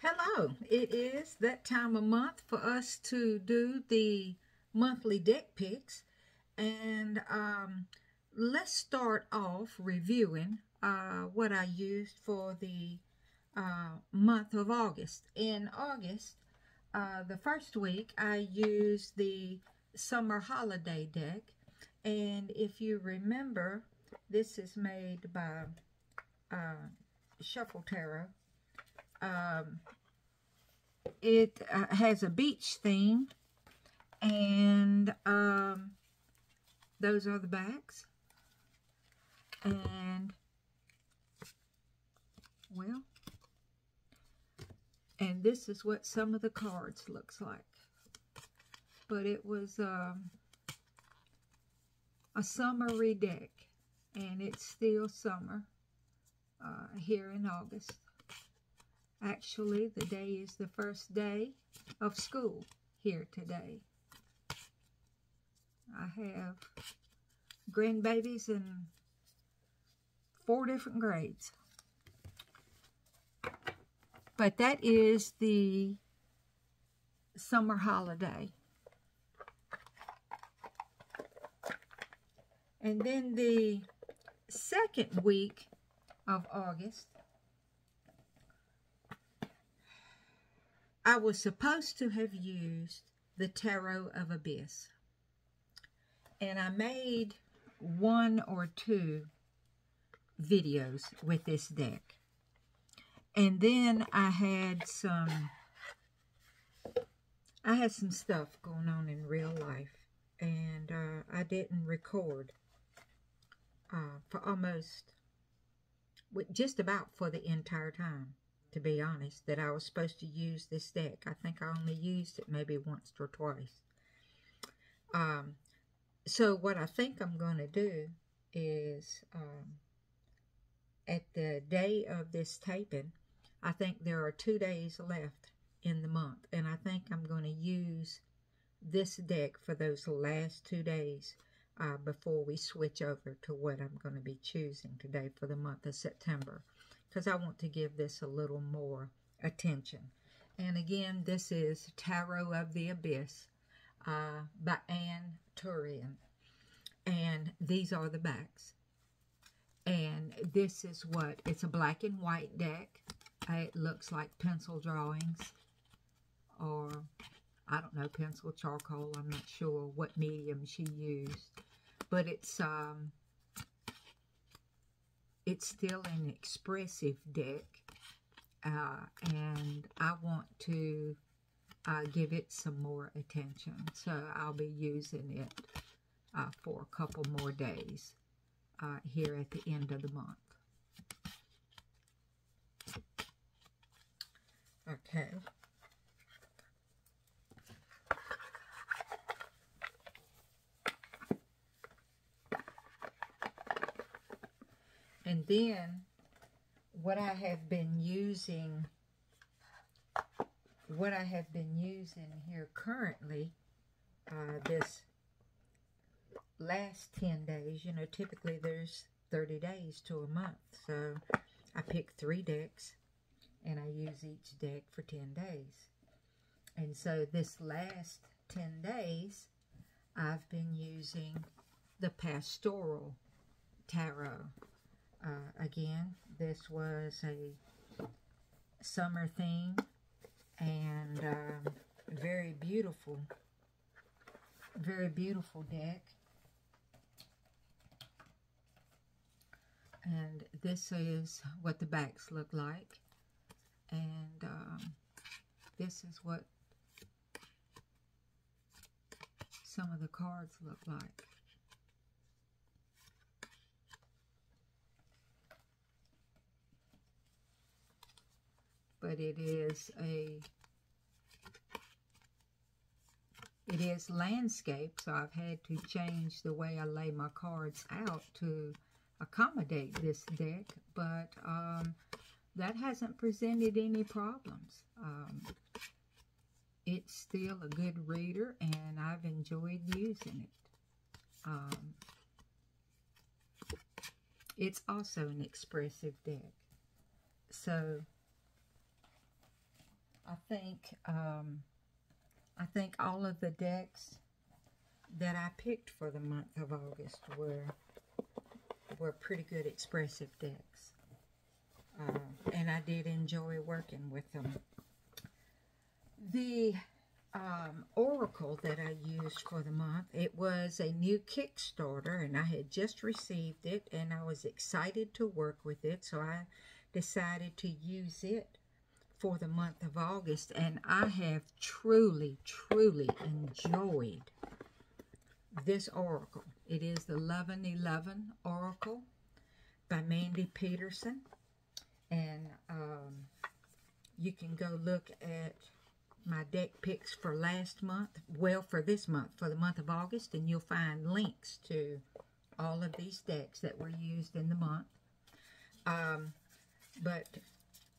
Hello, it is that time of month for us to do the monthly deck picks, and let's start off reviewing what I used for the month of August. In August, the first week, I used the summer holiday deck, and if you remember, this is made by Pastoral Tarot. It has a beach theme, and those are the backs. And, well, and this is what some of the cards looks like. But it was a summery deck, and it's still summer here in August. Actually, the day is the first day of school here today. I have grandbabies in 4 different grades. But that is the summer holiday. And then the second week of August, I was supposed to have used the Tarot of Abyss. And I made 1 or 2 videos with this deck. And then I had some stuff going on in real life. And I didn't record for just about for the entire time. To be honest, that I was supposed to use this deck. I think I only used it maybe once or twice. So what I think I'm going to do is, at the day of this taping, I think there are 2 days left in the month. And I think I'm going to use this deck for those last 2 days before we switch over to what I'm going to be choosing today for the month of September. Because I want to give this a little more attention. And again, this is Tarot of the Abyss by Anne Turian. And these are the backs. And this is it's a black and white deck. It looks like pencil drawings. Or, I don't know, pencil, charcoal. I'm not sure what medium she used. But it's still an expressive deck, and I want to give it some more attention. So I'll be using it for a couple more days here at the end of the month. Okay. And then what I have been using here currently, this last 10 days, you know, typically there's 30 days to a month. So I pick 3 decks and I use each deck for 10 days. And so this last 10 days, I've been using the Pastoral Tarot. Again, this was a summer theme, and very beautiful deck. And this is what the backs look like, and this is what some of the cards look like. But it is landscape, so I've had to change the way I lay my cards out to accommodate this deck, but that hasn't presented any problems. It's still a good reader, and I've enjoyed using it. It's also an expressive deck. So I think all of the decks that I picked for the month of August were pretty good expressive decks. And I did enjoy working with them. The oracle that I used for the month, it was a new Kickstarter, and I had just received it, and I was excited to work with it, so I decided to use it for the month of August, and I have truly enjoyed this oracle. It is the 1111 Oracle by Mandy Peterson, and you can go look at my deck picks for last month, well, for this month, for the month of August, and you'll find links to all of these decks that were used in the month. But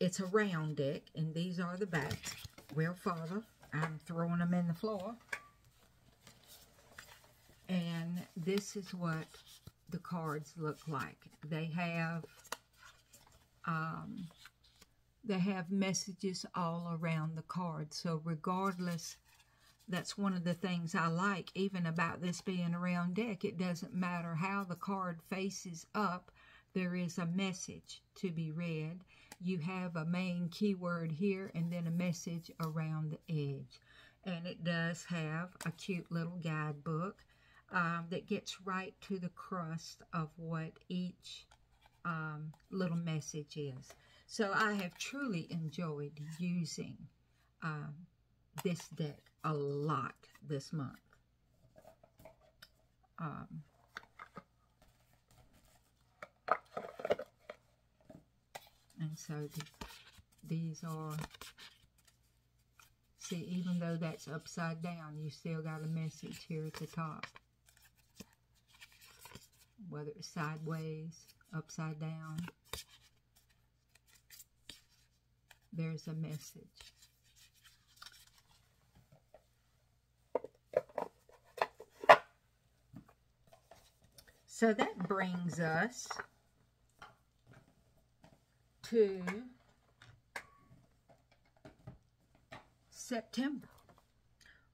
it's a round deck, and these are the backs. Well, Father, I'm throwing them in the floor. And this is what the cards look like. They have messages all around the card. So regardless, that's one of the things I like even about this being a round deck. It doesn't matter how the card faces up, there is a message to be read. You have a main keyword here and then a message around the edge. And it does have a cute little guidebook that gets right to the crust of what each little message is. So I have truly enjoyed using this deck a lot this month. And so these are, see, even though that's upside down, you still got a message here at the top. Whether it's sideways, upside down, there's a message. So that brings us to September.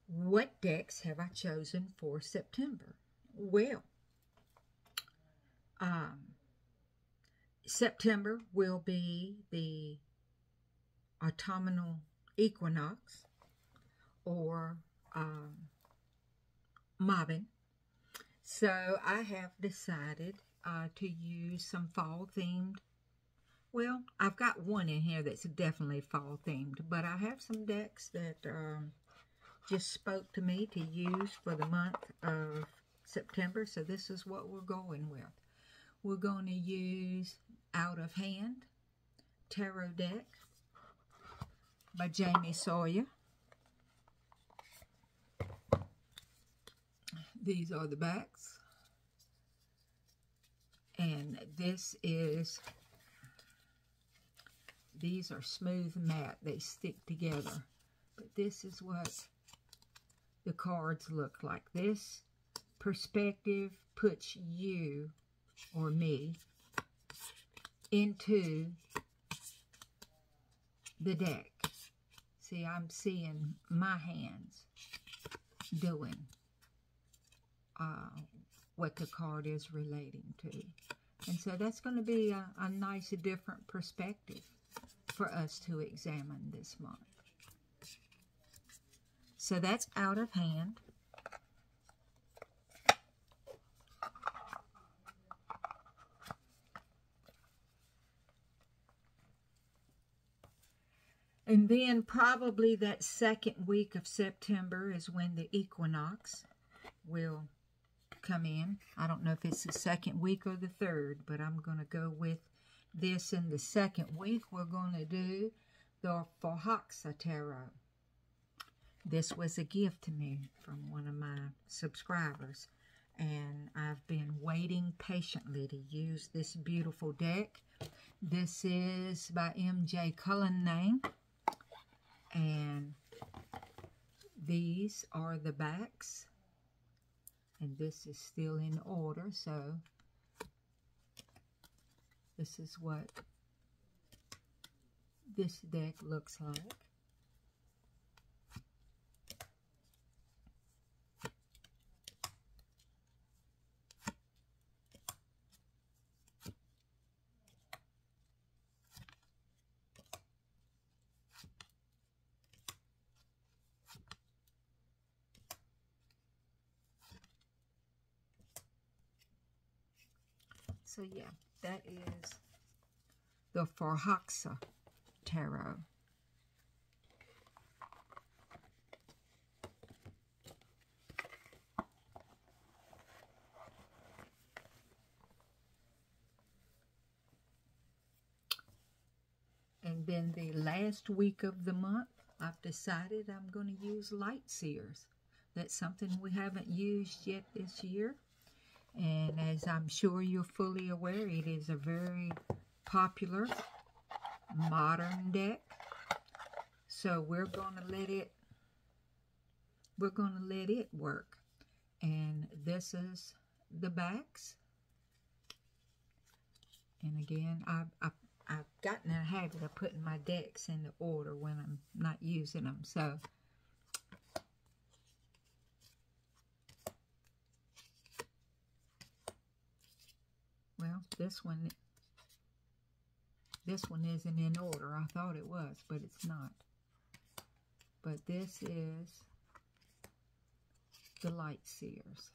What decks have I chosen for September? Well, September will be the autumnal equinox, or Mabin. So I have decided to use some fall themed. Well, I've got one in here that's definitely fall themed, but I have some decks that just spoke to me to use for the month of September. So this is what we're going with. We're going to use Out of Hand Tarot Deck by Jamie Sawyer. These are the backs. And these are smooth matte. They stick together. But this is what the cards look like. This perspective puts you, or me, into the deck. See, I'm seeing my hands doing what the card is relating to. And so that's going to be a nice, different perspective for us to examine this month. So that's Out of Hand. And then probably that second week of September is when the equinox will come in. I don't know if it's the second week or the third, but I'm going to go with this in the second week. We're going to do the Forhaxa Tarot. This was a gift to me from one of my subscribers, and I've been waiting patiently to use this beautiful deck. This is by M.J. Cullinane, and these are the backs, and this is still in order, so this is what this deck looks like. So yeah, that is the Pastoral Tarot. And then the last week of the month, I've decided I'm going to use light seers. That's something we haven't used yet this year. And as I'm sure you're fully aware, it is a very popular modern deck. So we're going to let it work. And this is the backs. And again, I've gotten in a habit of putting my decks in the order when I'm not using them. So well, this one isn't in order. I thought it was, but it's not. But this is the light seers.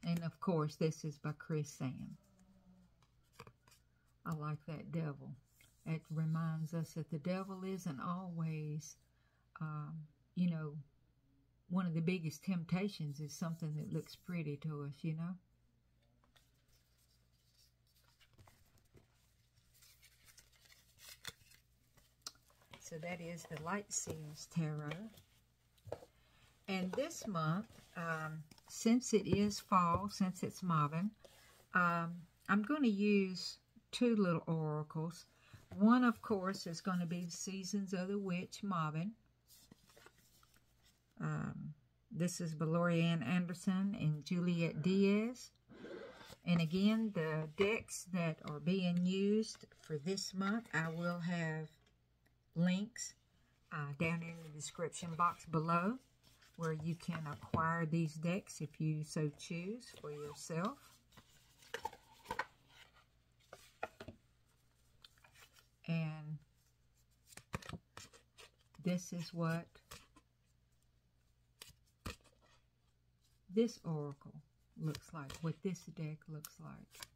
And of course, this is by Chris Sam. I like that devil. It reminds us that the devil isn't always, you know, one of the biggest temptations is something that looks pretty to us, you know. So that is the Light Seers Tarot. And this month, since it is fall, since it's Marvin, I'm going to use two little oracles. One, of course, is going to be the Seasons of the Witch, Marvin. This is by Lorianne Anderson and Juliet Diaz. And again, the decks that are being used for this month, I will have links down in the description box below, where you can acquire these decks if you so choose for yourself. And this is what this oracle looks like, what this deck looks like.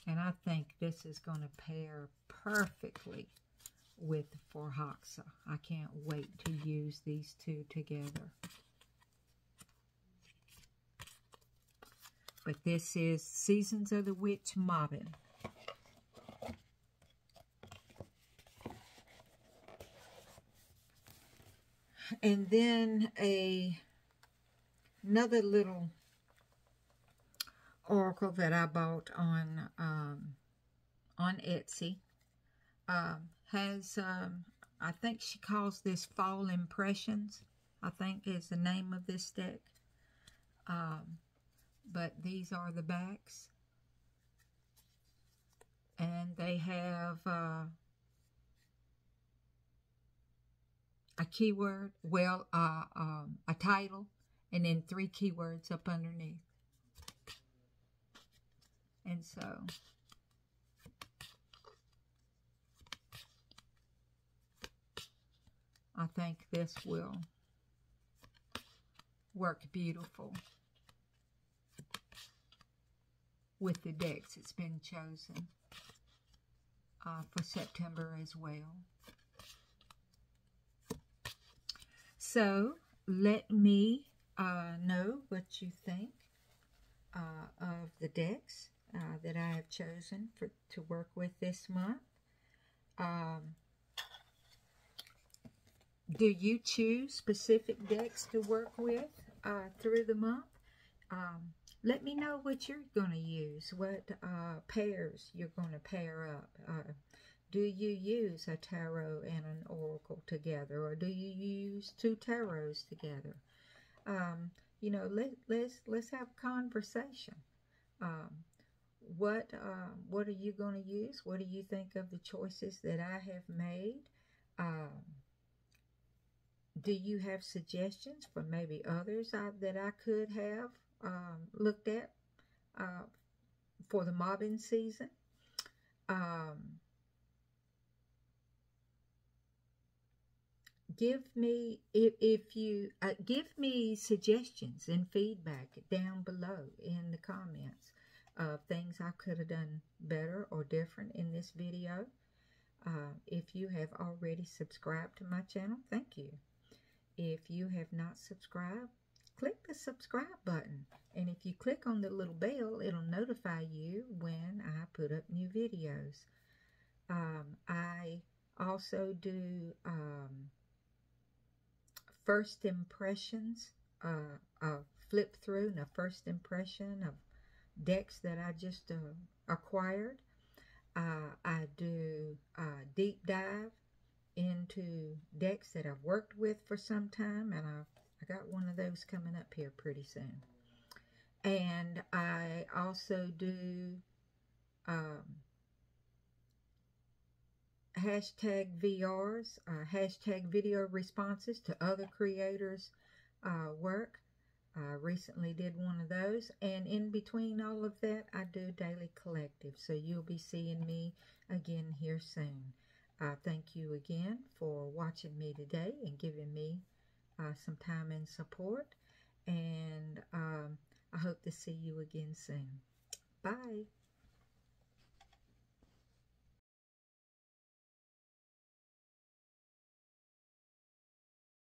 And I think this is going to pair perfectly with Pastoral. I can't wait to use these two together. But this is Seasons of the Witch, Marvin. And then another little oracle that I bought on Etsy has, I think she calls this Fall Impressions, I think is the name of this deck. But these are the backs. And they have a keyword, well, a title, and then 3 keywords up underneath. And so I think this will work beautiful with the decks that's been chosen for September as well. So let me know what you think of the decks that I have chosen to work with this month. Do you choose specific decks to work with through the month? Let me know what you're going to use, what pairs you're going to pair up. Do you use a tarot and an oracle together, or do you use 2 tarots together? You know, let's have a conversation. What are you going to use? What do you think of the choices that I have made? Do you have suggestions for maybe others that I could have looked at for the mobbing season? give me, if you give me suggestions and feedback down below in the comments of things I could have done better or different in this video. If you have already subscribed to my channel, thank you. If you have not subscribed, click the subscribe button, and if you click on the little bell, it'll notify you when I put up new videos. I also do first impressions, flip through and a first impression of decks that I just acquired. I do deep dive into decks that I've worked with for some time, and I got one of those coming up here pretty soon. And I also do hashtag VRs, hashtag video responses to other creators' work. I recently did one of those, and in between all of that, I do daily collective, so you'll be seeing me again here soon. Thank you again for watching me today and giving me some time and support, and I hope to see you again soon. Bye.